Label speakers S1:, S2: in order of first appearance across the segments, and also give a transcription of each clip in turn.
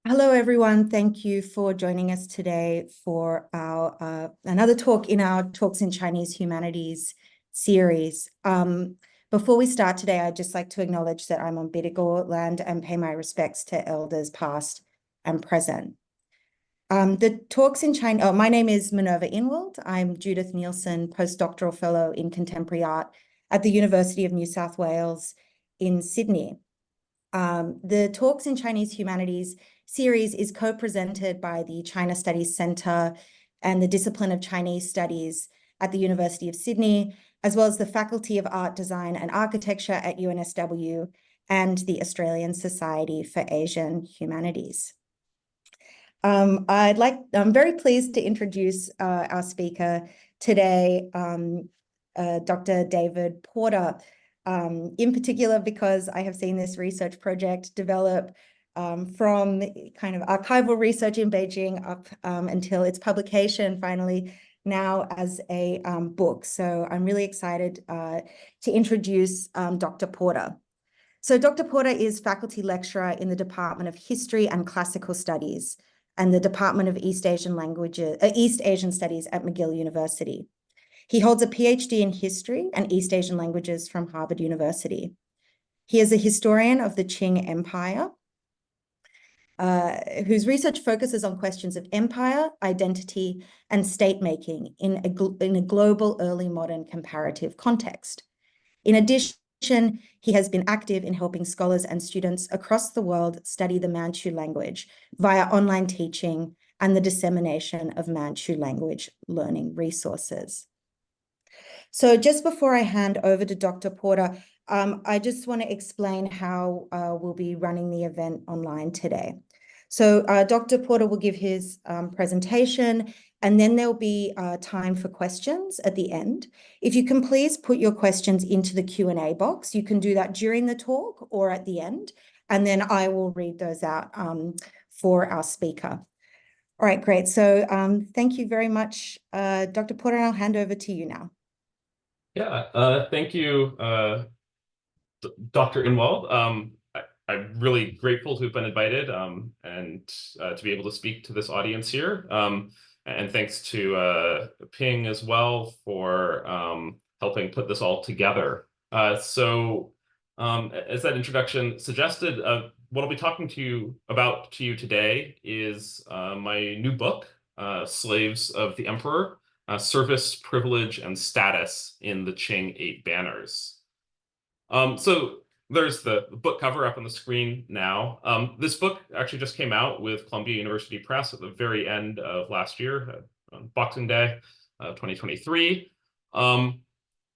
S1: Hello, everyone. Thank you for joining us today for our another talk in our Talks in Chinese Humanities series. Before we start today, I'd just like to acknowledge that I'm on Bidjigal land and pay my respects to elders past and present. The Talks in China, my name is Minerva Inwald. I'm Judith Nielsen, postdoctoral fellow in contemporary art at the University of New South Wales in Sydney. The Talks in Chinese Humanities series is co-presented by the China Studies Centre and the Discipline of Chinese Studies at the University of Sydney, as well as the Faculty of Art, Design and Architecture at UNSW and the Australian Society for Asian Humanities. I'm very pleased to introduce our speaker today, Dr. David Porter, in particular because I have seen this research project develop from kind of archival research in Beijing up until its publication finally now as a book. So I'm really excited to introduce Dr. Porter. So Dr. Porter is faculty lecturer in the Department of History and Classical Studies and the Department of East Asian Studies at McGill University. He holds a PhD in history and East Asian languages from Harvard University. He is a historian of the Qing Empire, whose research focuses on questions of empire, identity, and state-making in a global early modern comparative context. In addition, he has been active in helping scholars and students across the world study the Manchu language via online teaching and the dissemination of Manchu language learning resources. So just before I hand over to Dr. Porter, I just want to explain how we'll be running the event online today. So Dr. Porter will give his presentation, and then there'll be time for questions at the end. If you can please put your questions into the Q&A box. You can do that during the talk or at the end, and then I will read those out for our speaker. All right, great. So thank you very much, Dr. Porter, and I'll hand over to you now.
S2: Yeah, thank you, Dr. Inwald. I'm really grateful to have been invited and to be able to speak to this audience here. And thanks to Ping as well for helping put this all together. So as that introduction suggested, what I'll be talking to you about today is my new book, Slaves of the Emperor, Service, Privilege, and Status in the Qing 8 Banners. So there's the book cover up on the screen now. This book actually just came out with Columbia University Press at the very end of last year, on Boxing Day, 2023.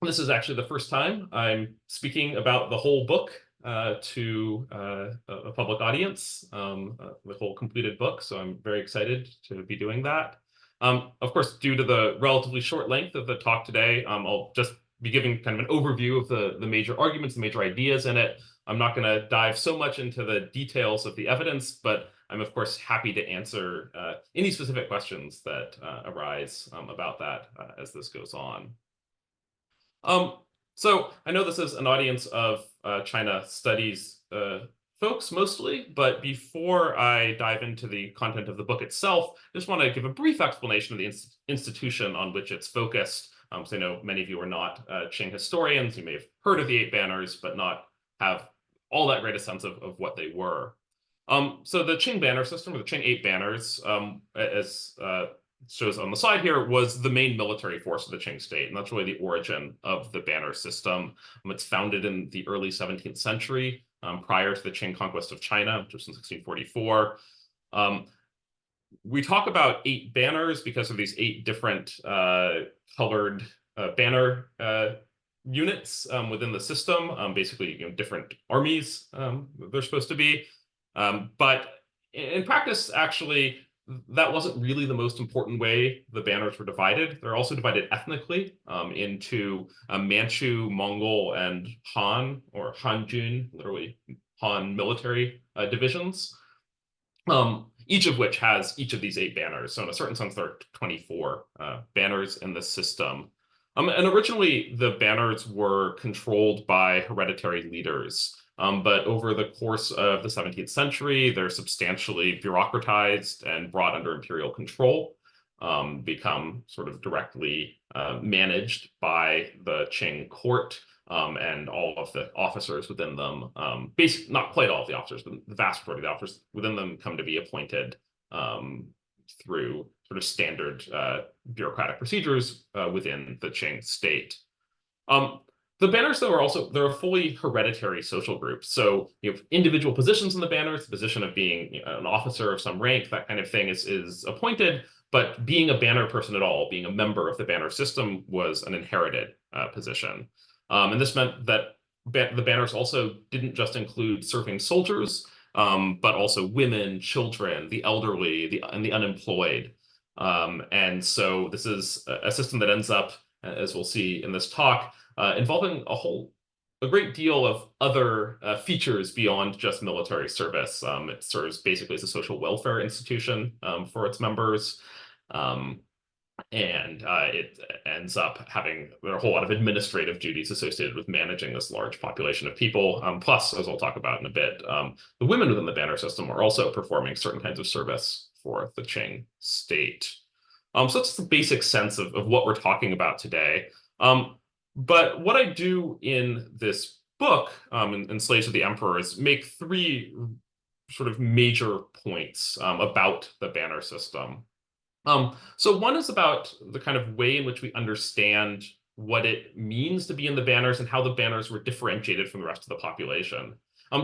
S2: This is actually the first time I'm speaking about the whole book to a public audience, the whole completed book. So I'm very excited to be doing that. Of course, due to the relatively short length of the talk today, I'll just be giving kind of an overview of the major arguments, the major ideas in it. I'm not going to dive so much into the details of the evidence, but I'm, of course, happy to answer any specific questions that arise about that as this goes on. So I know this is an audience of China studies folks mostly, but before I dive into the content of the book itself, I just want to give a brief explanation of the institution on which it's focused. So I know many of you are not Qing historians. You may have heard of the 8 Banners, but not have all that great a sense of what they were. So the Qing banner system, or the Qing 8 Banners, as shows on the side here, was the main military force of the Qing state, and that's really the origin of the banner system. It's founded in the early 17th century, prior to the Qing conquest of China, which was in 1644. We talk about 8 banners because of these 8 different colored banner units within the system, basically different armies they're supposed to be. But in practice, actually, that wasn't really the most important way the banners were divided. They're also divided ethnically into Manchu, Mongol, and Han, or Hanjun, literally Han military divisions. Each of which has each of these 8 banners. So in a certain sense, there are 24 banners in the system. And originally, the banners were controlled by hereditary leaders. But over the course of the 17th century, they're substantially bureaucratized and brought under imperial control, become sort of directly managed by the Qing court, and all of the officers within them, basically not quite all of the officers, but the vast majority of the officers within them come to be appointed through sort of standard bureaucratic procedures within the Qing state. The banners, though, they're a fully hereditary social group. So you have individual positions in the banners, the position of being an officer of some rank, that kind of thing is appointed, but being a banner person at all, being a member of the banner system, was an inherited position. And this meant that the banners also didn't just include serving soldiers, but also women, children, the elderly, and the unemployed. And so this is a system that ends up, as we'll see in this talk, involving a great deal of other features beyond just military service. It serves basically as a social welfare institution for its members. And it ends up having a whole lot of administrative duties associated with managing this large population of people. Plus, as I'll talk about in a bit, the women within the banner system are also performing certain kinds of service for the Qing state. So that's the basic sense of what we're talking about today. But what I do in this book, in Slaves of the Emperor, is make three sort of major points about the banner system. So one is about the kind of way in which we understand what it means to be in the banners and how the banners were differentiated from the rest of the population.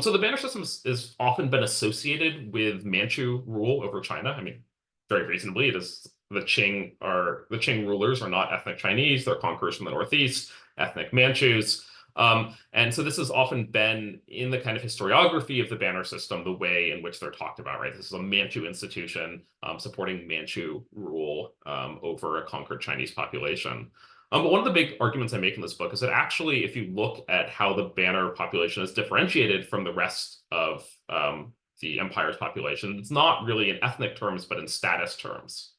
S2: So the banner system has often been associated with Manchu rule over China. I mean, very reasonably, it is the Qing rulers are not ethnic Chinese, they're conquerors from the Northeast, ethnic Manchus. And so this has often been in the kind of historiography of the banner system, the way in which they're talked about, right? This is a Manchu institution supporting Manchu rule over a conquered Chinese population. But one of the big arguments I make in this book is that actually, if you look at how the banner population is differentiated from the rest of the empire's population, it's not really in ethnic terms, but in status terms.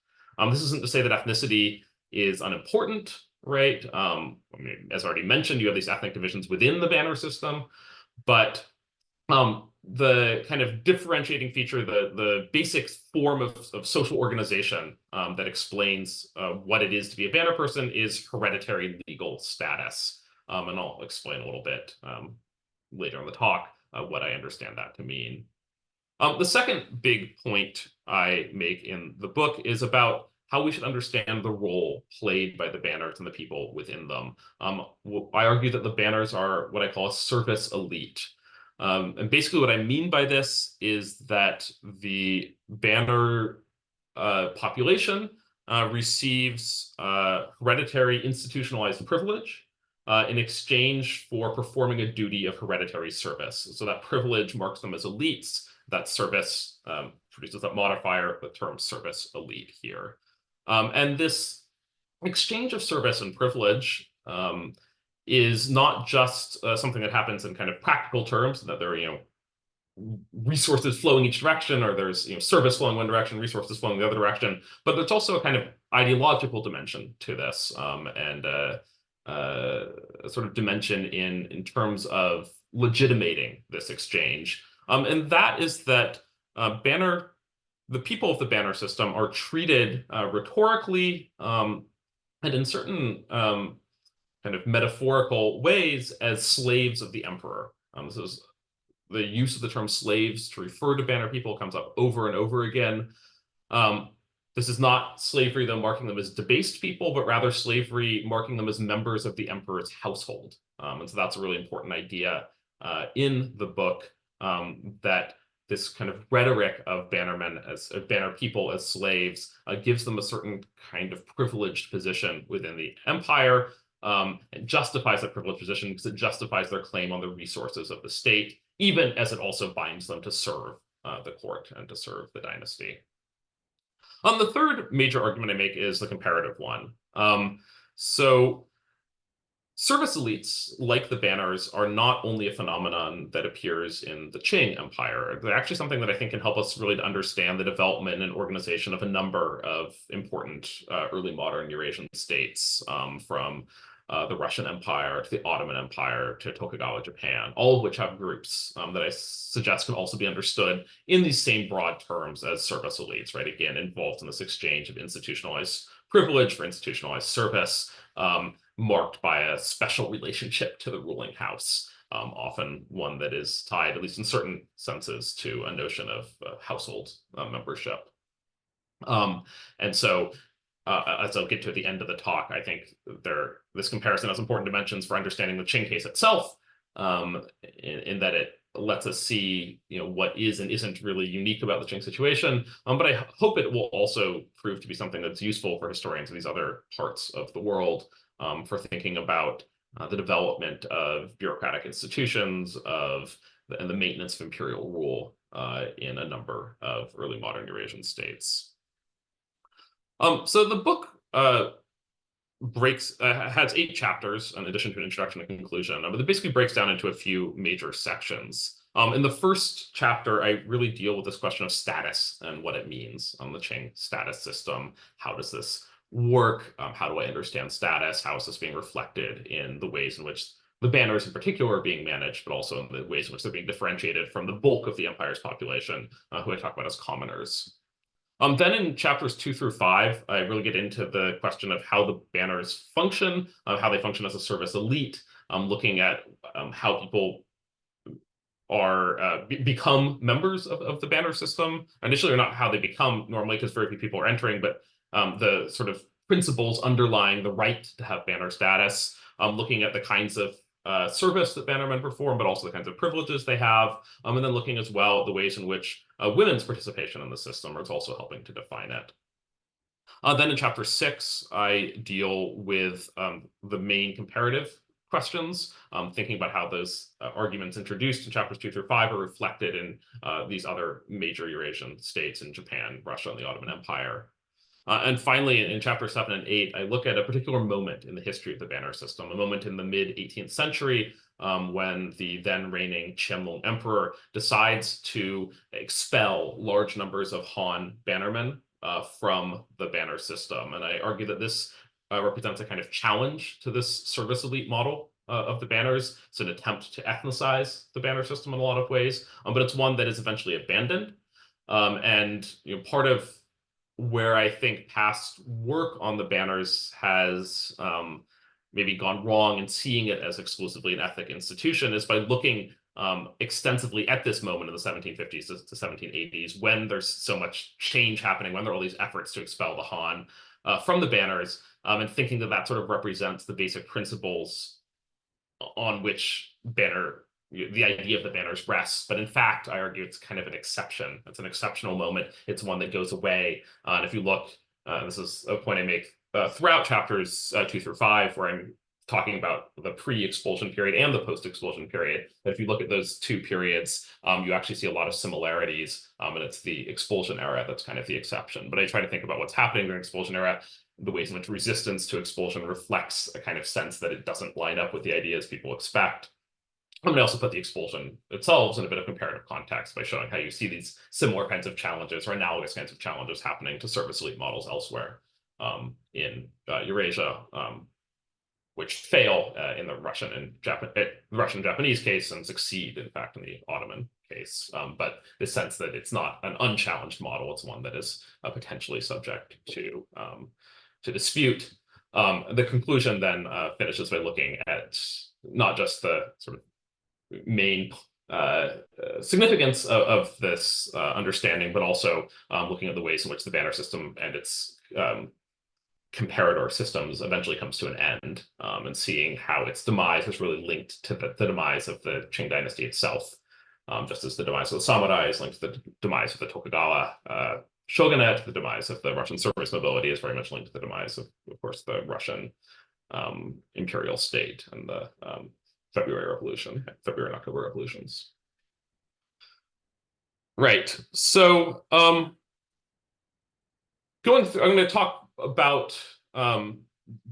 S2: This isn't to say that ethnicity is unimportant, right? I mean, as already mentioned, you have these ethnic divisions within the banner system, but the kind of differentiating feature, the basic form of social organization that explains what it is to be a banner person is hereditary legal status. And I'll explain a little bit later in the talk what I understand that to mean. The second big point I make in the book is about how we should understand the role played by the banners and the people within them. I argue that the banners are what I call a service elite. And basically what I mean by this is that the banner population receives hereditary institutionalized privilege in exchange for performing a duty of hereditary service. So that privilege marks them as elites. That service produces that modifier, the term service elite here. And this exchange of service and privilege is not just something that happens in kind of practical terms, that there are, resources flowing each direction, or there's, service flowing one direction, resources flowing the other direction, but there's also a kind of ideological dimension to this, and a sort of dimension in terms of legitimating this exchange. And that is that the people of the banner system are treated rhetorically and in certain kind of metaphorical ways as slaves of the emperor. This is the use of the term slaves to refer to banner people comes up over and over again. This is not slavery, though, marking them as debased people, but rather slavery marking them as members of the emperor's household. And so that's a really important idea in the book, that this kind of rhetoric of bannermen as banner people as slaves gives them a certain kind of privileged position within the empire, and justifies that privileged position because it justifies their claim on the resources of the state, even as it also binds them to serve the court and to serve the dynasty. The third major argument I make is the comparative one. So service elites, like the banners, are not only a phenomenon that appears in the Qing Empire. They're actually something that I think can help us really to understand the development and organization of a number of important early modern Eurasian states, from the Russian Empire to the Ottoman Empire to Tokugawa Japan, all of which have groups that I suggest can also be understood in these same broad terms as service elites, right? Again, involved in this exchange of institutionalized privilege for institutionalized service, marked by a special relationship to the ruling house, often one that is tied, at least in certain senses, to a notion of household membership. And so, as I'll get to at the end of the talk, I think this comparison has important dimensions for understanding the Qing case itself, in that it lets us see, what is and isn't really unique about the Qing situation. But I hope it will also prove to be something that's useful for historians of these other parts of the world, for thinking about the development of bureaucratic institutions, and the maintenance of imperial rule in a number of early modern Eurasian states. So the book has 8 chapters in addition to an introduction and conclusion, but it basically breaks down into a few major sections. In the first chapter, I really deal with this question of status and what it means on the Qing status system. How does this work? How do I understand status? How is this being reflected in the ways in which the banners in particular are being managed, but also in the ways in which they're being differentiated from the bulk of the empire's population, who I talk about as commoners. Then in chapters 2 through 5, I really get into the question of how the banners function, how they function as a service elite, looking at how people become members of the banner system. Initially, or not how they become normally, because very few people are entering, but the sort of principles underlying the right to have banner status, looking at the kinds of service that bannermen perform, but also the kinds of privileges they have, and then looking as well at the ways in which women's participation in the system is also helping to define it. Then in chapter 6, I deal with the main comparative questions, thinking about how those arguments introduced in chapters 2 through 5 are reflected in these other major Eurasian states in Japan, Russia, and the Ottoman Empire. And finally, in chapter 7 and 8, I look at a particular moment in the history of the banner system, a moment in the mid-18th century, when the then reigning Qianlong emperor decides to expel large numbers of Han bannermen from the banner system. And I argue that this represents a kind of challenge to this service elite model of the banners. It's an attempt to ethnicize the banner system in a lot of ways, but it's one that is eventually abandoned. And part of where I think past work on the banners has maybe gone wrong in seeing it as exclusively an ethnic institution is by looking extensively at this moment in the 1750s to 1780s, when there's so much change happening, when there are all these efforts to expel the Han from the banners, and thinking that that sort of represents the basic principles on which the idea of the banners rests. But in fact, I argue it's kind of an exception. It's an exceptional moment. It's one that goes away. And if you look, this is a point I make throughout chapters 2 through 5, where I'm talking about the pre-expulsion period and the post-expulsion period. But if you look at those 2 periods, you actually see a lot of similarities. And it's the expulsion era that's kind of the exception. But I try to think about what's happening during expulsion era, the ways in which resistance to expulsion reflects a kind of sense that it doesn't line up with the ideas people expect. I'm going to also put the expulsion itself in a bit of comparative context by showing how you see these similar kinds of challenges or analogous kinds of challenges happening to service elite models elsewhere in Eurasia, which fail in the Russian and Japanese case and succeed, in fact, in the Ottoman case. But the sense that it's not an unchallenged model, it's one that is potentially subject to dispute. The conclusion then finishes by looking at not just the sort of main significance of this understanding, but also looking at the ways in which the banner system and its comparator systems eventually comes to an end, and seeing how its demise is really linked to the demise of the Qing dynasty itself, just as the demise of the samurai is linked to the demise of the Tokugawa shogunate. The demise of the Russian service nobility is very much linked to the demise of course, the Russian imperial state and the February and October revolutions. Right. So going through, I'm going to talk about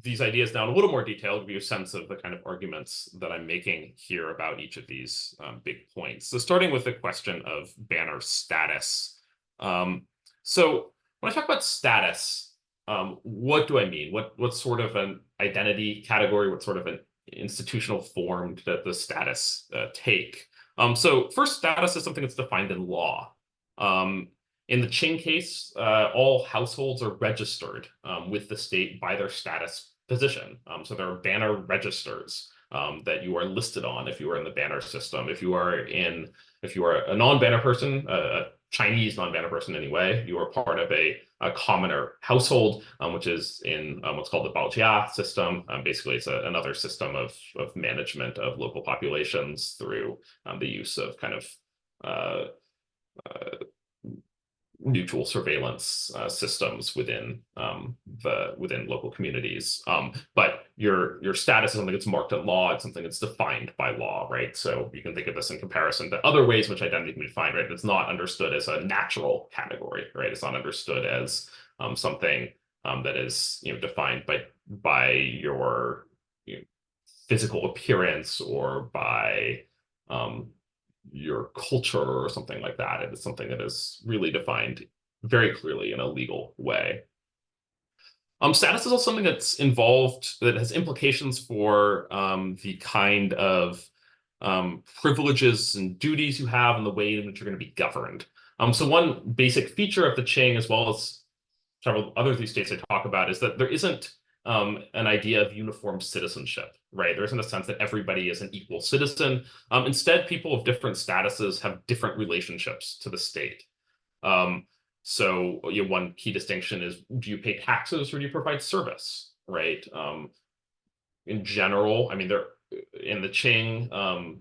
S2: these ideas now in a little more detail, to give you a sense of the kind of arguments that I'm making here about each of these big points. So starting with the question of banner status. So when I talk about status, what do I mean? What sort of an identity category, what sort of an institutional form that the status take. So first, status is something that's defined in law. In the Qing case, all households are registered with the state by their status position. So there are banner registers that you are listed on if you are in the banner system. If you are a non-banner person, a Chinese non-banner person anyway, you are part of a commoner household, which is in what's called the baojia system. Basically, it's another system of management of local populations through the use of kind of mutual surveillance systems within local communities. But your status is something that's marked in law. It's something that's defined by law, right? So you can think of this in comparison to other ways in which identity can be defined, right? It's not understood as a natural category, right? It's not understood as something that is defined by your physical appearance or by your culture or something like that. It is something that is really defined very clearly in a legal way. Status is also something that's involved, that has implications for the kind of privileges and duties you have and the way in which you're going to be governed. So one basic feature of the Qing, as well as several other of these states I talk about, is that there isn't an idea of uniform citizenship, right? There isn't a sense that everybody is an equal citizen. Instead, people of different statuses have different relationships to the state. So one key distinction is, do you pay taxes or do you provide service, right? In general, I mean, in the Qing,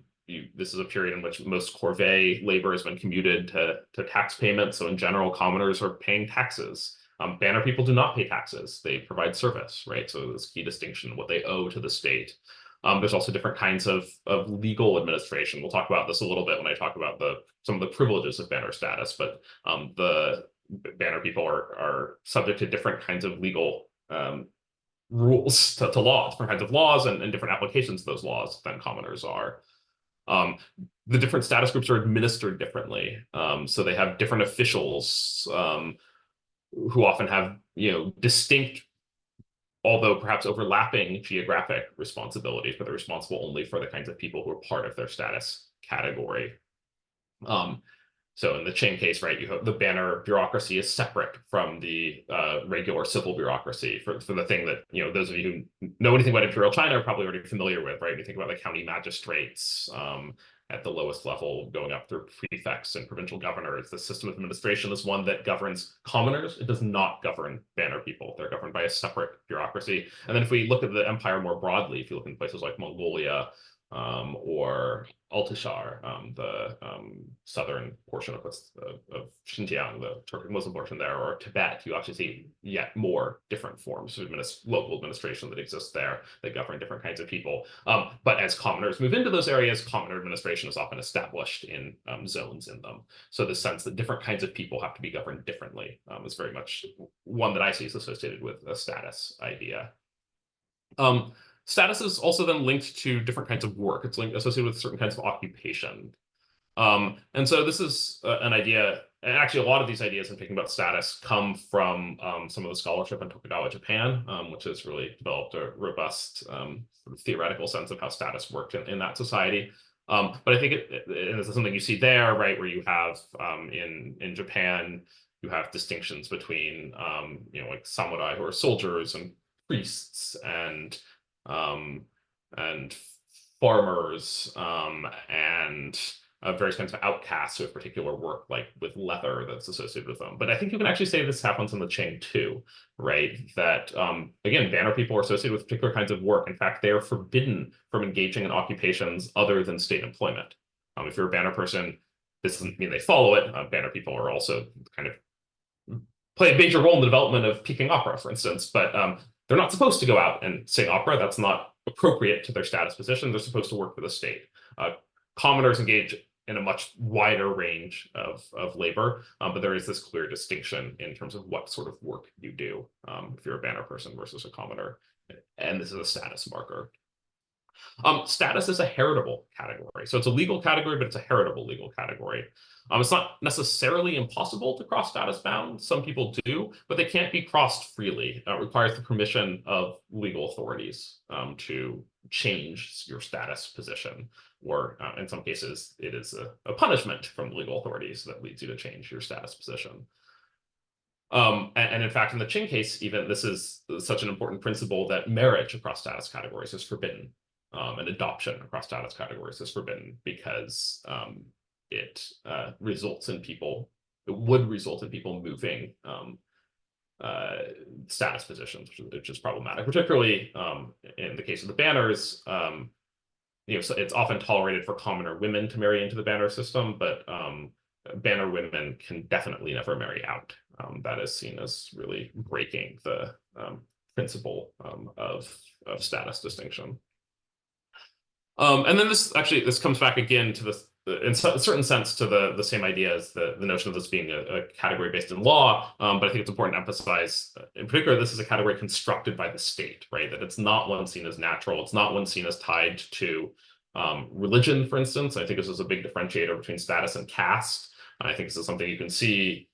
S2: this is a period in which most corvée labor has been commuted to tax payments. So in general, commoners are paying taxes. Banner people do not pay taxes. They provide service, right? So this key distinction, what they owe to the state. There's also different kinds of legal administration. We'll talk about this a little bit when I talk about some of the privileges of banner status, but the banner people are subject to different kinds of legal rules to laws, different kinds of laws and different applications of those laws than commoners are. The different status groups are administered differently. So they have different officials who often have distinct, although perhaps overlapping, geographic responsibilities, but they're responsible only for the kinds of people who are part of their status category. So in the Qing case, right, you have the banner bureaucracy is separate from the regular civil bureaucracy for the thing that, those of you who know anything about Imperial China are probably already familiar with, right? You think about the county magistrates at the lowest level, going up through prefects and provincial governors. The system of administration is one that governs commoners. It does not govern banner people. They're governed by a separate bureaucracy. And then if we look at the empire more broadly, if you look in places like Mongolia, or Altishar, the southern portion of Xinjiang, the Turkic Muslim portion there, or Tibet, you actually see yet more different forms of local administration that exist there that govern different kinds of people. But as commoners move into those areas, commoner administration is often established in zones in them. So the sense that different kinds of people have to be governed differently is very much one that I see is associated with a status idea. Status is also then linked to different kinds of work. It's associated with certain kinds of occupation. And so this is an idea, and actually a lot of these ideas in thinking about status come from some of the scholarship in Tokugawa Japan, which has really developed a robust sort of theoretical sense of how status worked in that society. But I think it is something you see there, right, where you have in Japan, you have distinctions between like samurai who are soldiers and priests and farmers and various kinds of outcasts with particular work, like with leather that's associated with them. But I think you can actually say this happens in the Qing too, right? That, again, banner people are associated with particular kinds of work. In fact, they are forbidden from engaging in occupations other than state employment. If you're a banner person, this doesn't mean they follow it. Banner people are also kind of play a major role in the development of Peking opera, for instance, but they're not supposed to go out and sing opera. That's not appropriate to their status position. They're supposed to work for the state. Commoners engage in a much wider range of labor, but there is this clear distinction in terms of what sort of work you do if you're a banner person versus a commoner. And this is a status marker. Status is a heritable category. So it's a legal category, but it's a heritable legal category. It's not necessarily impossible to cross status bounds. Some people do, but they can't be crossed freely. It requires the permission of legal authorities to change your status position, or in some cases, it is a punishment from legal authorities that leads you to change your status position. And in fact, in the Qing case, even this is such an important principle that marriage across status categories is forbidden. And adoption across status categories is forbidden because it results in people, it would result in people moving status positions, which is problematic, particularly in the case of the banners. So it's often tolerated for commoner women to marry into the banner system, but banner women can definitely never marry out. That is seen as really breaking the principle of status distinction. And then this comes back again to this, in a certain sense, to the same idea as the notion of this being a category based in law. But I think it's important to emphasize, in particular, this is a category constructed by the state, right? That it's not one seen as natural. It's not one seen as tied to religion, for instance. I think this is a big differentiator between status and caste. And I think this is something you can see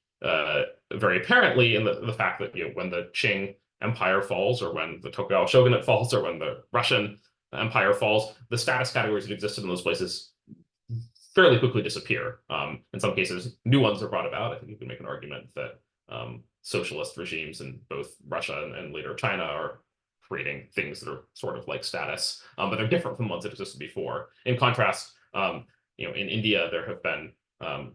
S2: very apparently in the fact that when the Qing Empire falls, or when the Tokugawa shogunate falls, or when the Russian Empire falls, the status categories that existed in those places fairly quickly disappear. In some cases, new ones are brought about. I think you can make an argument that socialist regimes in both Russia and later China are creating things that are sort of like status, but they're different from ones that existed before. In contrast, in India, there have been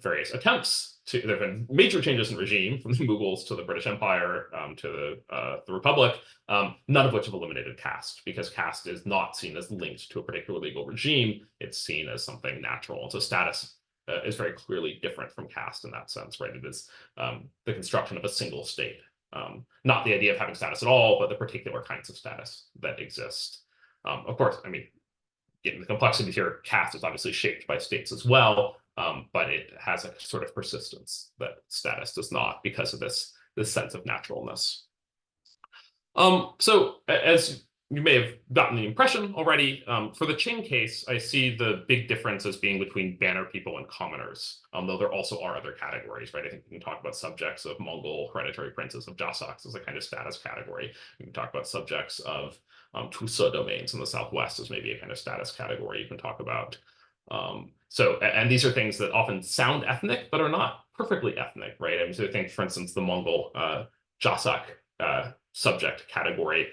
S2: various attempts there have been major changes in regime, from the Mughals to the British Empire to the Republic, none of which have eliminated caste, because caste is not seen as linked to a particular legal regime. It's seen as something natural. And so status is very clearly different from caste in that sense, right? It is the construction of a single state, not the idea of having status at all, but the particular kinds of status that exist. Of course, I mean, given the complexity here, caste is obviously shaped by states as well. But it has a sort of persistence that status does not, because of this sense of naturalness. So as you may have gotten the impression already, for the Qing case, I see the big difference as being between banner people and commoners, though there also are other categories, right? I think we can talk about subjects of Mongol hereditary princes of Jassaks as a kind of status category. We can talk about subjects of Tusa domains in the Southwest as maybe a kind of status category you can talk about. And these are things that often sound ethnic, but are not perfectly ethnic, right? I mean, so I think, for instance, the Mongol Jassak subject category,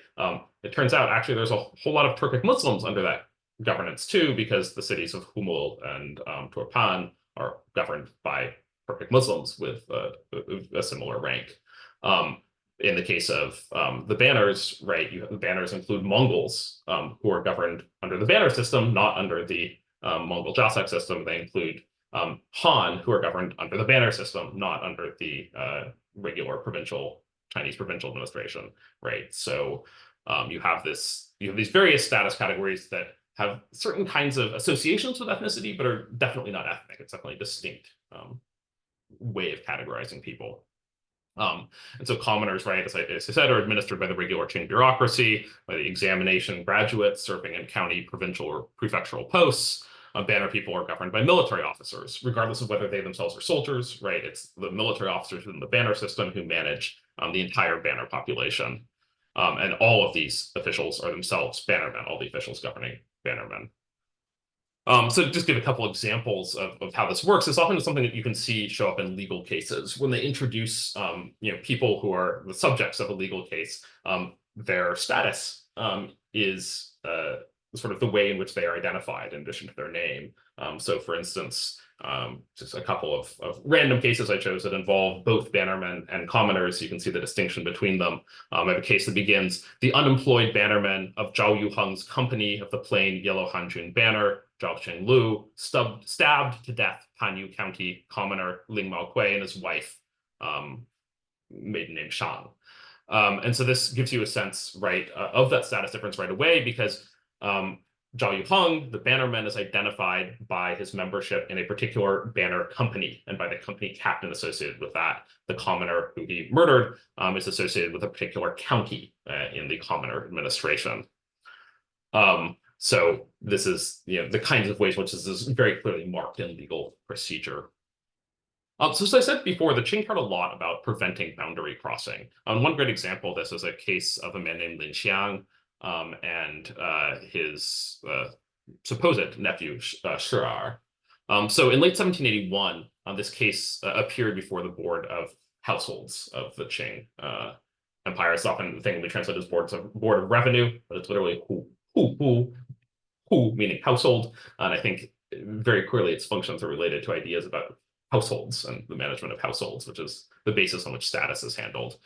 S2: it turns out actually there's a whole lot of Turkic Muslims under that governance too, because the cities of Humul and Turpan are governed by Turkic Muslims with a similar rank. In the case of the banners, right, the banners include Mongols who are governed under the banner system, not under the Mongol Jassak system. They include Han, who are governed under the banner system, not under the regular Chinese provincial administration, right? So you have these various status categories that have certain kinds of associations with ethnicity, but are definitely not ethnic. It's definitely a distinct way of categorizing people. And so commoners, right, as I said, are administered by the regular Qing bureaucracy, by the examination graduates serving in county, provincial, or prefectural posts. Banner people are governed by military officers, regardless of whether they themselves are soldiers, right? It's the military officers within the banner system who manage the entire banner population. And all of these officials are themselves bannermen, all the officials governing bannermen. So to just give a couple examples of how this works, it's often something that you can see show up in legal cases. When they introduce people who are the subjects of a legal case, their status is sort of the way in which they are identified in addition to their name. So for instance, just a couple of random cases I chose that involve both bannermen and commoners. You can see the distinction between them. I have a case that begins, the unemployed bannermen of Zhao Yuheng's company of the plain yellow Hanjun banner, Zhao Qinglu, stabbed to death Panyu County commoner Ling Mao Kui and his wife, maiden name Shang. And so this gives you a sense, right, of that status difference right away, because Zhao Yuheng, the bannerman, is identified by his membership in a particular banner company and by the company captain associated with that. The commoner who he murdered is associated with a particular county in the commoner administration. So this is the kinds of ways in which this is very clearly marked in legal procedure. So as I said before, the Qing cared a lot about preventing boundary crossing. One great example of this is a case of a man named Lin Xiang and his supposed nephew, Shi'er. So in late 1781, this case appeared before the Board of Households of the Qing Empire. It's often the thing we translate as Board of Revenue, but it's literally hu, meaning household. And I think very clearly its functions are related to ideas about households and the management of households, which is the basis on which status is handled.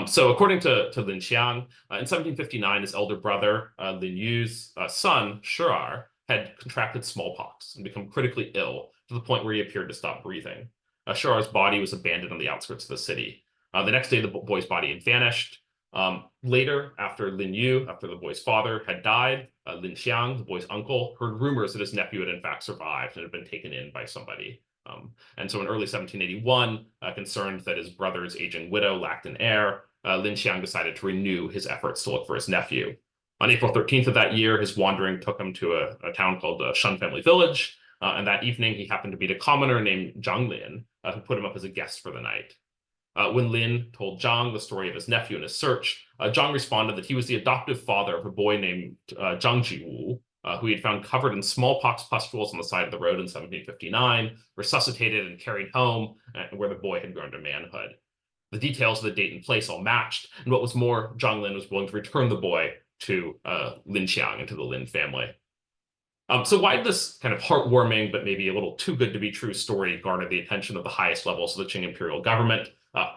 S2: So according to Lin Xiang, in 1759, his elder brother, Lin Yu's son, Shi'er, had contracted smallpox and become critically ill to the point where he appeared to stop breathing. Shi'er's body was abandoned on the outskirts of the city. The next day, the boy's body had vanished. Later, after the boy's father had died, Lin Xiang, the boy's uncle, heard rumors that his nephew had in fact survived and had been taken in by somebody. And so in early 1781, concerned that his brother's aging widow lacked an heir, Lin Xiang decided to renew his efforts to look for his nephew. On April 13th of that year, his wandering took him to a town called Shun Family Village, and that evening he happened to meet a commoner named Zhang Lin, who put him up as a guest for the night. When Lin told Zhang the story of his nephew and his search, Zhang responded that he was the adoptive father of a boy named Zhang Jiwu, who he had found covered in smallpox pustules on the side of the road in 1759, resuscitated and carried home, where the boy had grown to manhood. The details of the date and place all matched, and what was more, Zhang Lin was willing to return the boy to Lin Xiang and to the Lin family. So why did this kind of heartwarming, but maybe a little too good to be true story garner the attention of the highest levels of the Qing imperial government,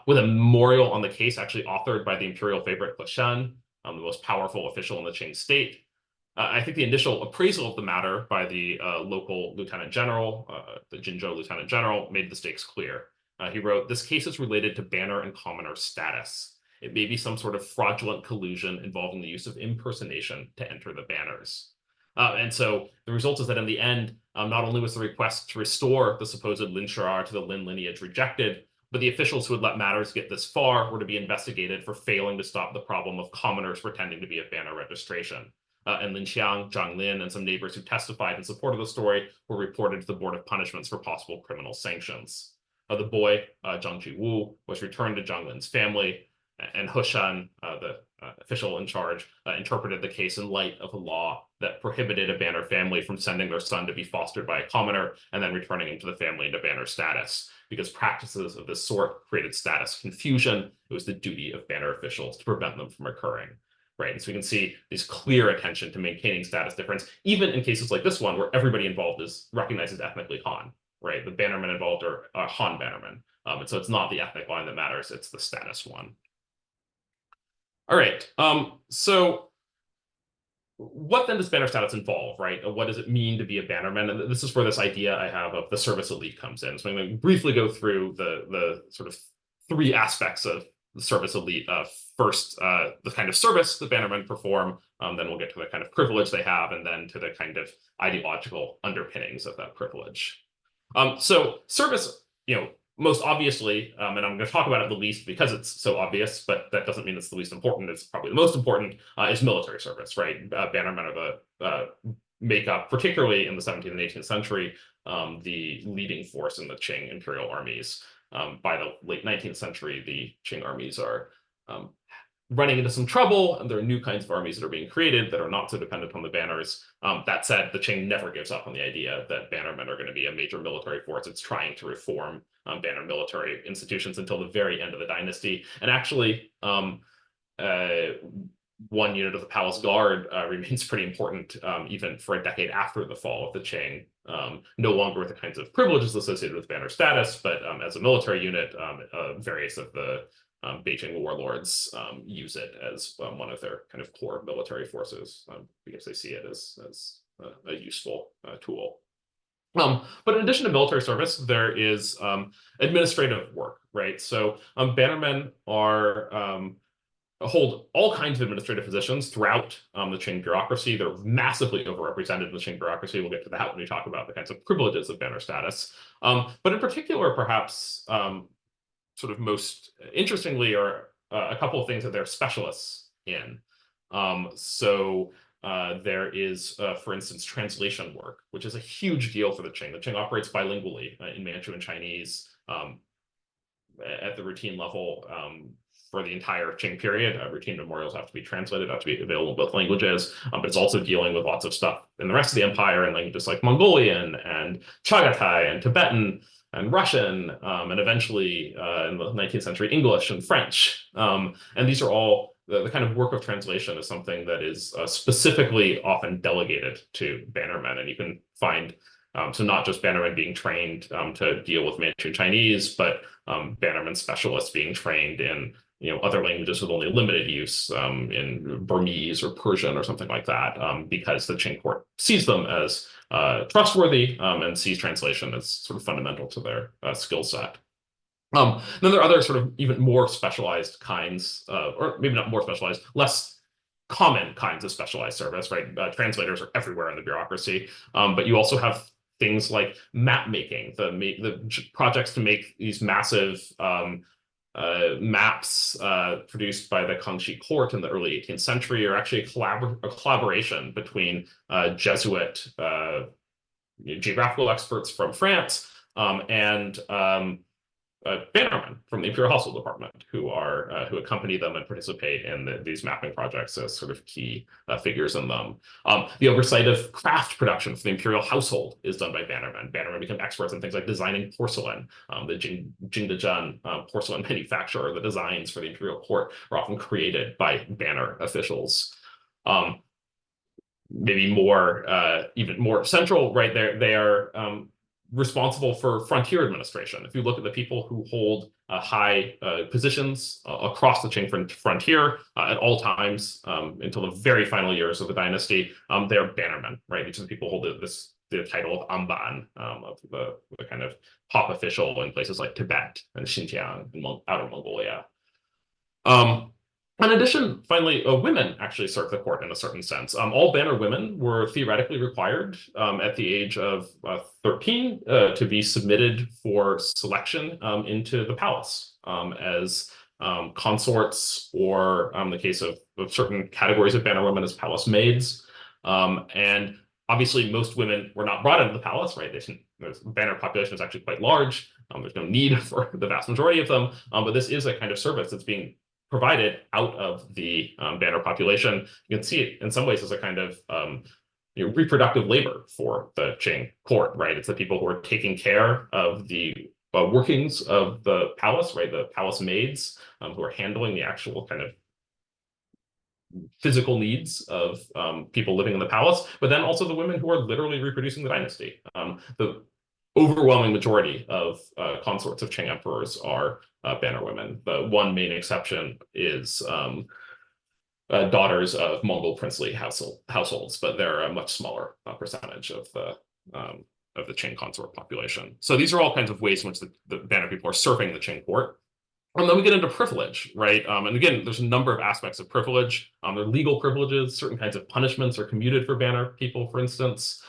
S2: with a memorial on the case actually authored by the imperial favorite He Shen, the most powerful official in the Qing state? I think the initial appraisal of the matter by the local lieutenant general, the Jinzhou lieutenant general, made the stakes clear. He wrote, "This case is related to banner and commoner status. It may be some sort of fraudulent collusion involving the use of impersonation to enter the banners." And so the result is that in the end, not only was the request to restore the supposed Lin Shi'er to the Lin lineage rejected, but the officials who had let matters get this far were to be investigated for failing to stop the problem of commoners pretending to be a banner registration. And Lin Xiang, Zhang Lin, and some neighbors who testified in support of the story were reported to the Board of Punishments for possible criminal sanctions. The boy, Zhang Jiwu, was returned to Zhang Lin's family, and He Shen, the official in charge, interpreted the case in light of a law that prohibited a banner family from sending their son to be fostered by a commoner and then returning him to the family into banner status, because practices of this sort created status confusion. It was the duty of banner officials to prevent them from occurring. Right, and so we can see this clear attention to maintaining status difference, even in cases like this one, where everybody involved is recognized as ethnically Han. Right, the bannermen involved are Han bannermen, and so it's not the ethnic line that matters; it's the status one. All right, so what then does banner status involve, right? What does it mean to be a bannerman? And this is where this idea I have of the service elite comes in. So I'm going to briefly go through the sort of three aspects of the service elite. First, the kind of service the bannermen perform, then we'll get to the kind of privilege they have, and then to the kind of ideological underpinnings of that privilege. So service, most obviously, and I'm going to talk about it the least because it's so obvious, but that doesn't mean it's the least important. It's probably the most important, is military service, right? Bannermen are the makeup, particularly in the 17th and 18th century, the leading force in the Qing imperial armies. By the late 19th century, the Qing armies are running into some trouble, and there are new kinds of armies that are being created that are not so dependent on the banners. That said, the Qing never gives up on the idea that bannermen are going to be a major military force. It's trying to reform banner military institutions until the very end of the dynasty. And actually, one unit of the Palace Guard remains pretty important even for a decade after the fall of the Qing. No longer with the kinds of privileges associated with banner status, but as a military unit, various of the Beijing warlords use it as one of their kind of core military forces because they see it as a useful tool. But in addition to military service, there is administrative work, right? So bannermen hold all kinds of administrative positions throughout the Qing bureaucracy. They're massively overrepresented in the Qing bureaucracy. We'll get to that when we talk about the kinds of privileges of banner status. But in particular, perhaps sort of most interestingly are a couple of things that they're specialists in. So there is, for instance, translation work, which is a huge deal for the Qing. The Qing operates bilingually in Manchu and Chinese at the routine level for the entire Qing period. Routine memorials have to be translated, have to be available in both languages, but it's also dealing with lots of stuff in the rest of the empire in languages like Mongolian and Chagatai and Tibetan and Russian, and eventually in the 19th century, English and French. And these are all the kind of work of translation is something that is specifically often delegated to bannermen. And you can find, so not just bannermen being trained to deal with Manchu Chinese, but bannermen specialists being trained in other languages with only limited use in Burmese or Persian or something like that, because the Qing court sees them as trustworthy and sees translation as sort of fundamental to their skill set. Then there are other sort of even more specialized kinds, or maybe not more specialized, less common kinds of specialized service, right? Translators are everywhere in the bureaucracy, but you also have things like map making, the projects to make these massive maps produced by the Kangxi court in the early 18th century are actually a collaboration between Jesuit geographical experts from France and bannermen from the Imperial Household Department who accompany them and participate in these mapping projects as sort of key figures in them. The oversight of craft production for the imperial household is done by bannermen. Bannermen become experts in things like designing porcelain. The Jingdezhen porcelain manufacturer, the designs for the imperial court are often created by banner officials. Maybe even more central, right there, they are responsible for frontier administration. If you look at the people who hold high positions across the Qing frontier at all times until the very final years of the dynasty, they're bannermen, right? These are the people who hold the title of Amban, of the kind of top official in places like Tibet and Xinjiang and Outer Mongolia. In addition, finally, women actually serve the court in a certain sense. All banner women were theoretically required at the age of 13 to be submitted for selection into the palace as consorts, or in the case of certain categories of banner women, as palace maids. And obviously, most women were not brought into the palace, right? The banner population is actually quite large. There's no need for the vast majority of them, but this is a kind of service that's being provided out of the banner population. You can see it in some ways as a kind of reproductive labor for the Qing court, right? It's the people who are taking care of the workings of the palace, right? The palace maids who are handling the actual kind of physical needs of people living in the palace, but then also the women who are literally reproducing the dynasty. The overwhelming majority of consorts of Qing emperors are banner women. The one main exception is daughters of Mongol princely households, but they're a much smaller percentage of the Qing consort population. So these are all kinds of ways in which the banner people are serving the Qing court. And then we get into privilege, right? And again, there's a number of aspects of privilege. There are legal privileges, certain kinds of punishments are commuted for banner people, for instance.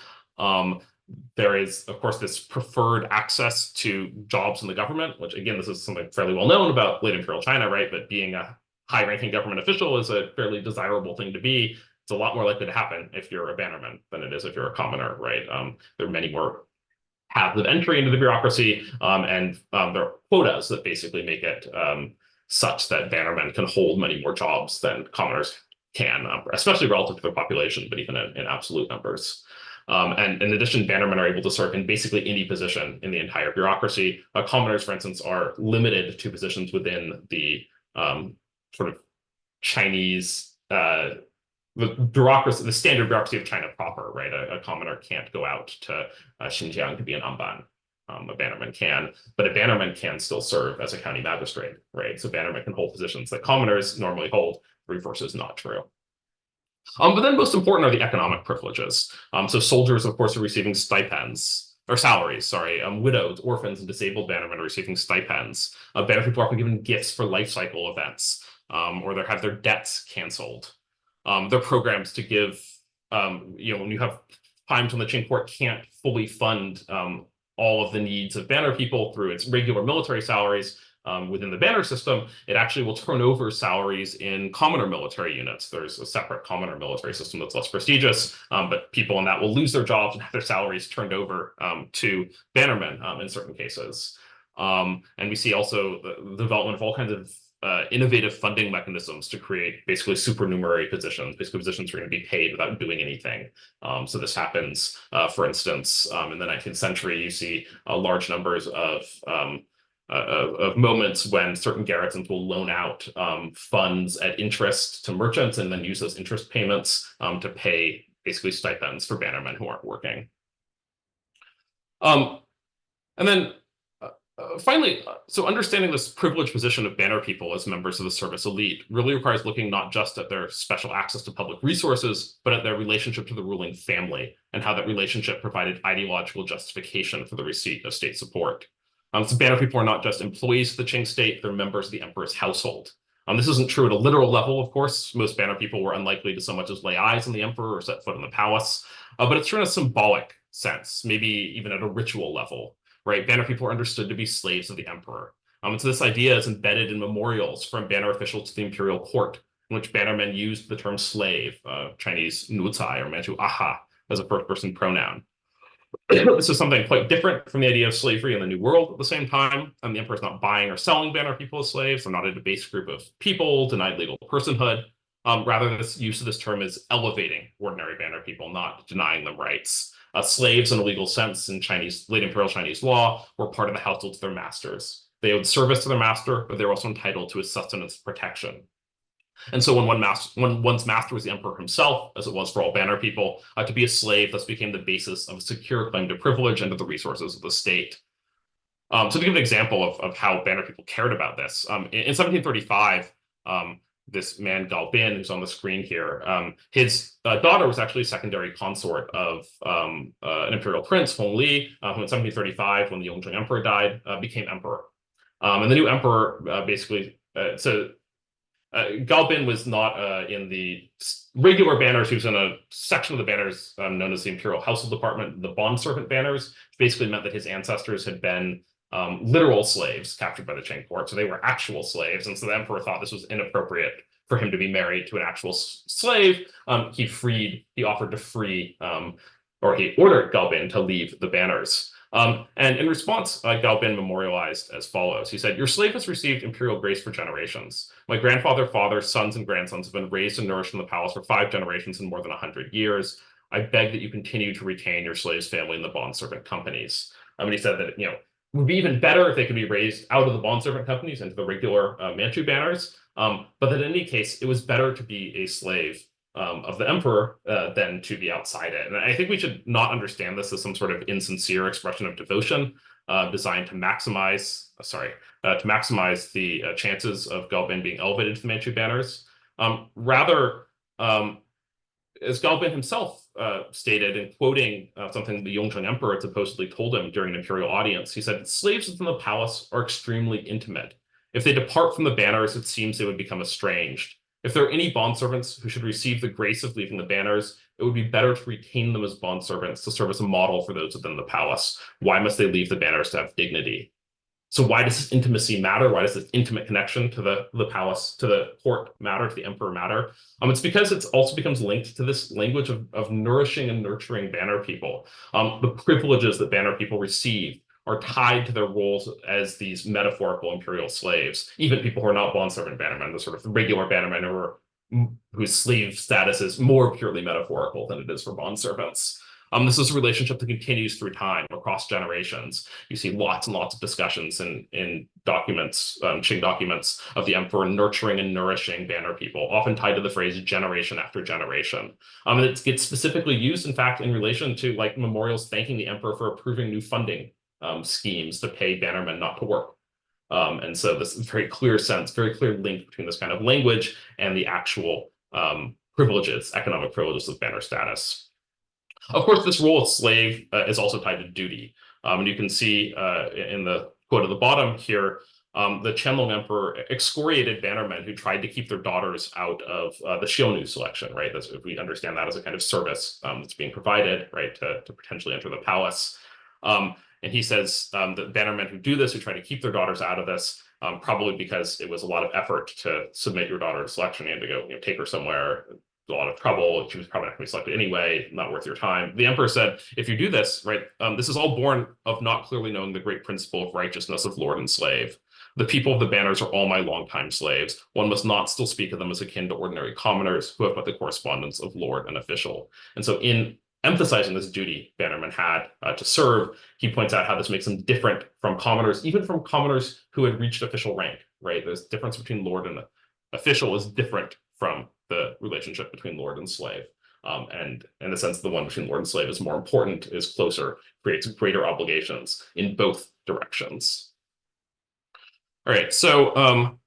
S2: There is, of course, this preferred access to jobs in the government, which, again, this is something fairly well known about late imperial China, right? But being a high-ranking government official is a fairly desirable thing to be. It's a lot more likely to happen if you're a bannerman than it is if you're a commoner, right? There are many more paths of entry into the bureaucracy, and there are quotas that basically make it such that bannermen can hold many more jobs than commoners can, especially relative to their population, but even in absolute numbers. And in addition, bannermen are able to serve in basically any position in the entire bureaucracy. Commoners, for instance, are limited to positions within the sort of Chinese, the bureaucracy, the standard bureaucracy of China proper, right? A commoner can't go out to Xinjiang to be an amban. A bannerman can, but a bannerman can still serve as a county magistrate, right? So bannermen can hold positions that commoners normally hold. The reverse is not true. But then most important are the economic privileges. So soldiers, of course, are receiving stipends, or salaries, sorry. Widows, orphans, and disabled bannermen are receiving stipends. Banner people are often given gifts for life cycle events, or they have their debts canceled. There are programs to give, when you have times when the Qing court can't fully fund all of the needs of banner people through its regular military salaries, within the banner system, it actually will turn over salaries in commoner military units. There's a separate commoner military system that's less prestigious, but people in that will lose their jobs and have their salaries turned over to bannermen in certain cases. And we see also the development of all kinds of innovative funding mechanisms to create basically supernumerary positions, basically positions are going to be paid without doing anything. So this happens, for instance, in the 19th century, you see large numbers of moments when certain garrisons will loan out funds at interest to merchants and then use those interest payments to pay basically stipends for bannermen who aren't working. And then finally, so understanding this privileged position of banner people as members of the service elite really requires looking not just at their special access to public resources, but at their relationship to the ruling family and how that relationship provided ideological justification for the receipt of state support. So banner people are not just employees of the Qing state, they're members of the emperor's household. This isn't true at a literal level, of course. Most banner people were unlikely to so much as lay eyes on the emperor or set foot in the palace, but it's true in a symbolic sense, maybe even at a ritual level. Right, banner people are understood to be slaves of the emperor. And so this idea is embedded in memorials from banner officials to the imperial court, in which bannermen used the term slave, Chinese nucai or Manchu aha, as a first-person pronoun. This is something quite different from the idea of slavery in the New World at the same time. The emperor is not buying or selling banner people as slaves. They're not a debased group of people denied legal personhood. Rather, this use of this term is elevating ordinary banner people, not denying them rights. Slaves in a legal sense in late imperial Chinese law were part of the households of their masters. They owed service to their master, but they were also entitled to his sustenance and protection. And so when one's master was the emperor himself, as it was for all banner people, to be a slave thus became the basis of a secure claim to privilege and to the resources of the state. So to give an example of how banner people cared about this, in 1735, this man Galbin, who's on the screen here, his daughter was actually a secondary consort of an imperial prince, Hong Li, who in 1735, when the Yongzheng emperor died, became emperor. And the new emperor Galbin was not in the regular banners. He was in a section of the banners known as the Imperial Household Department, the bondservant banners, which basically meant that his ancestors had been literal slaves captured by the Qing court. So they were actual slaves. And so the emperor thought this was inappropriate for him to be married to an actual slave. He offered to free, or he ordered Galbin to leave the banners. And in response, Galbin memorialized as follows. He said, "Your slave has received imperial grace for generations. My grandfather, father, sons, and grandsons have been raised and nourished in the palace for 5 generations and more than 100 years. I beg that you continue to retain your slave's family in the bondservant companies." And he said that, it would be even better if they could be raised out of the bondservant companies into the regular Manchu banners, but that in any case, it was better to be a slave of the emperor than to be outside it. And I think we should not understand this as some sort of insincere expression of devotion designed to maximize the chances of Galbin being elevated to the Manchu banners. Rather, as Galbin himself stated in quoting something the Yongzheng emperor had supposedly told him during an imperial audience, he said, "Slaves within the palace are extremely intimate. If they depart from the banners, it seems they would become estranged. If there are any bondservants who should receive the grace of leaving the banners, it would be better to retain them as bondservants to serve as a model for those within the palace. Why must they leave the banners to have dignity?" So why does this intimacy matter? Why does this intimate connection to the palace, to the court matter, to the emperor matter? It's because it also becomes linked to this language of nourishing and nurturing banner people. The privileges that banner people receive are tied to their roles as these metaphorical imperial slaves. Even people who are not bondservant bannermen, the sort of regular bannermen whose slave status is more purely metaphorical than it is for bondservants. This is a relationship that continues through time, across generations. You see lots and lots of discussions in documents, Qing documents, of the emperor nurturing and nourishing banner people, often tied to the phrase generation after generation. And it gets specifically used, in fact, in relation to memorials thanking the emperor for approving new funding schemes to pay bannermen not to work. And so this is very clear link between this kind of language and the actual economic privileges of banner status. Of course, this role of slave is also tied to duty. And you can see in the quote at the bottom here, the Qianlong emperor excoriated bannermen who tried to keep their daughters out of the xionu selection, right? If we understand that as a kind of service that's being provided, right, to potentially enter the palace. And he says that bannermen who do this, who try to keep their daughters out of this, probably because it was a lot of effort to submit your daughter to selection. You had to go, take her somewhere, a lot of trouble. She was probably not going to be selected anyway, not worth your time. The emperor said, if you do this, right, this is all born of not clearly knowing the great principle of righteousness of lord and slave. The people of the banners are all my longtime slaves. One must not still speak of them as akin to ordinary commoners who have but the correspondence of lord and official. And so in emphasizing this duty bannermen had to serve, he points out how this makes them different from commoners, even from commoners who had reached official rank, right? There's difference between lord and official is different from the relationship between lord and slave. And in the sense, the one between lord and slave is more important, is closer, creates greater obligations in both directions. All right, so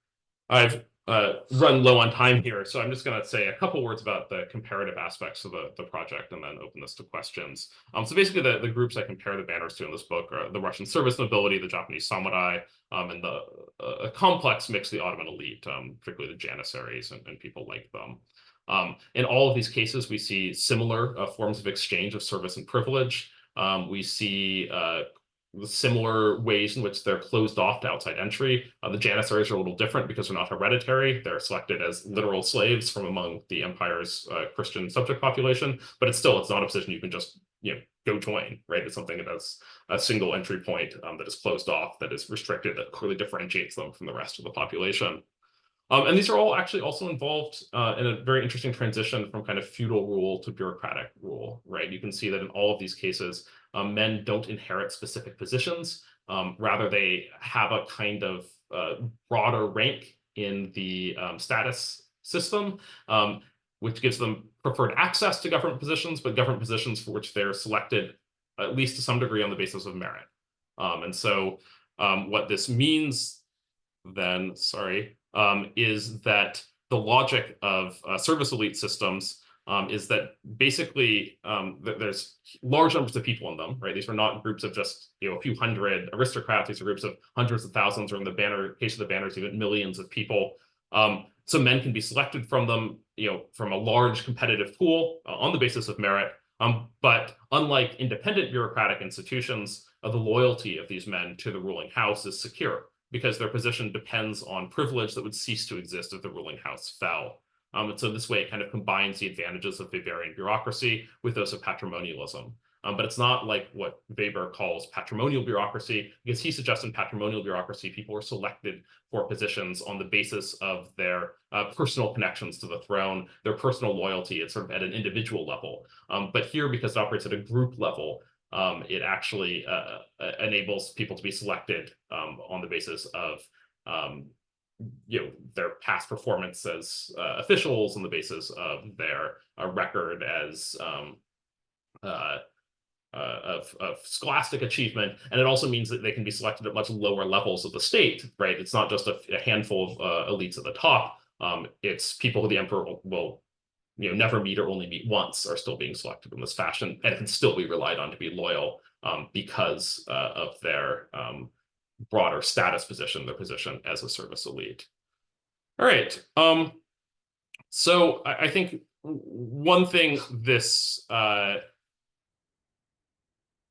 S2: I've run low on time here, so I'm just going to say a couple words about the comparative aspects of the project and then open this to questions. So basically the groups I compare the banners to in this book are the Russian service nobility, the Japanese samurai, and a complex mix of the Ottoman elite, particularly the janissaries and people like them. In all of these cases, we see similar forms of exchange of service and privilege. We see similar ways in which they're closed off to outside entry. The janissaries are a little different because they're not hereditary. They're selected as literal slaves from among the empire's Christian subject population, but it's not a position you can just go join, right? It's something that has a single entry point that is closed off, that is restricted, that clearly differentiates them from the rest of the population. And these are all actually also involved in a very interesting transition from kind of feudal rule to bureaucratic rule, right? You can see that in all of these cases, men don't inherit specific positions. Rather, they have a kind of broader rank in the status system, which gives them preferred access to government positions, but government positions for which they're selected, at least to some degree, on the basis of merit. And so what this means then, is that the logic of service elite systems is that basically there's large numbers of people in them, right? These are not groups of just a few hundred aristocrats. These are groups of hundreds of thousands, or in the case of the banners, even millions of people. So men can be selected from them, from a large competitive pool on the basis of merit. But unlike independent bureaucratic institutions, the loyalty of these men to the ruling house is secure, because their position depends on privilege that would cease to exist if the ruling house fell. And so this way it kind of combines the advantages of Weberian bureaucracy with those of patrimonialism. But it's not like what Weber calls patrimonial bureaucracy, because he suggests in patrimonial bureaucracy, people are selected for positions on the basis of their personal connections to the throne, their personal loyalty. It's sort of at an individual level. But here, because it operates at a group level, it actually enables people to be selected on the basis of their past performance as officials, on the basis of their record as of scholastic achievement. And it also means that they can be selected at much lower levels of the state, right? It's not just a handful of elites at the top. It's people who the emperor will never meet or only meet once are still being selected in this fashion, and can still be relied on to be loyal because of their broader status position, their position as a service elite. All right. So I think one thing this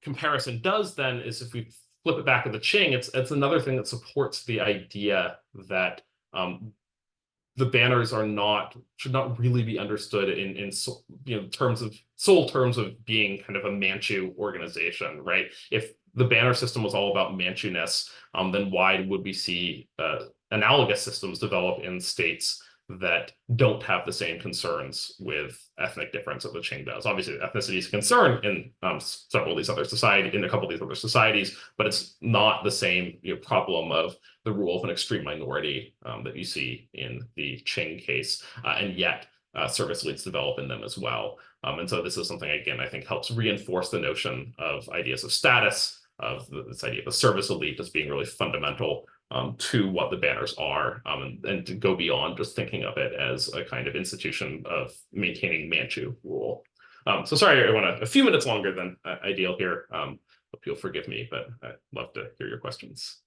S2: comparison does then is, if we flip it back to the Qing, it's another thing that supports the idea that the banners should not really be understood in terms of sole terms of being kind of a Manchu organization, right? If the banner system was all about Manchu-ness, then why would we see analogous systems develop in states that don't have the same concerns with ethnic difference that the Qing does? Obviously, ethnicity is a concern in several of these other societies, in a couple of these other societies, but it's not the same problem of the rule of an extreme minority that you see in the Qing case, and yet service elites develop in them as well. And so this is something, again, I think helps reinforce the notion of ideas of status, of this idea of the service elite as being really fundamental to what the banners are, and to go beyond just thinking of it as a kind of institution of maintaining Manchu rule. So sorry, I went a few minutes longer than ideal here. Hope you'll forgive me, but I'd love to hear your questions.